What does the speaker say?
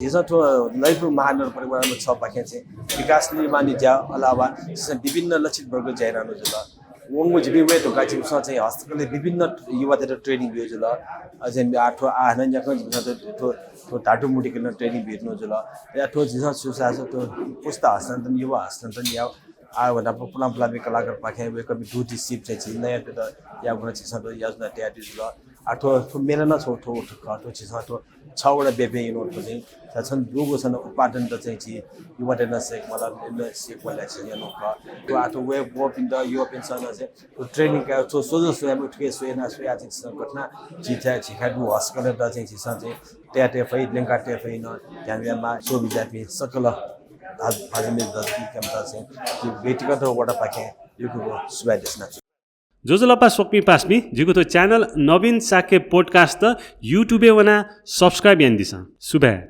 हिजो तो ललितपुर महानगरपालिकामा छ बाख्या चाहिँ विकास निर्माण ज्या अलावा विभिन्न लक्षित वर्ग जाइरहनु जुल वंगो जिबी वे तो गाछि चाहिँ हस्तकले विभिन्न युवातिर ट्रेनिङ दियो जुल अझै आठो आनन जक तो टाटो मुटी किन ट्रेनिङ भेट्नु जुल या तो जिसा सुसा तो पुस्ता हस्तान्तरण युवा हस्तान्तरण या आ भन्दा पुलाम कलाकार पाखे वे कभी ड्युटी शिफ्ट चाहिँ नयाँ त या गुण चाहिँ तो योजना तयार जुल आठो मेला न छोटो ठो चाहिँ तो छवटा बेबे युनिट को चाहिँ छन् दुगो छन् उत्पादन त चाहिँ युवा सेक मतलब सेक वाला चाहिँ यहाँ का तो आठो वे work in the European sun चाहिँ तो ट्रेनिङ का तो सोजो सोयाम उठके सोयना सोया चाहिँ घटना जिता छिखाडु हस्कले त चाहिँ चाहिँ ट्याटे फै लेंका टे फै न ध्यानमा सो बिजापि सकल भाजमे द केमता चाहिँ व्यक्तिगत वडा पाके युको सुबादेशना जोजलपा सोक्मी पास्मी जिगो तो च्यानल नवीन शाक्य पोडकास्ट यूट्यूबे वना सब्सक्राइब यान दिसा सुबह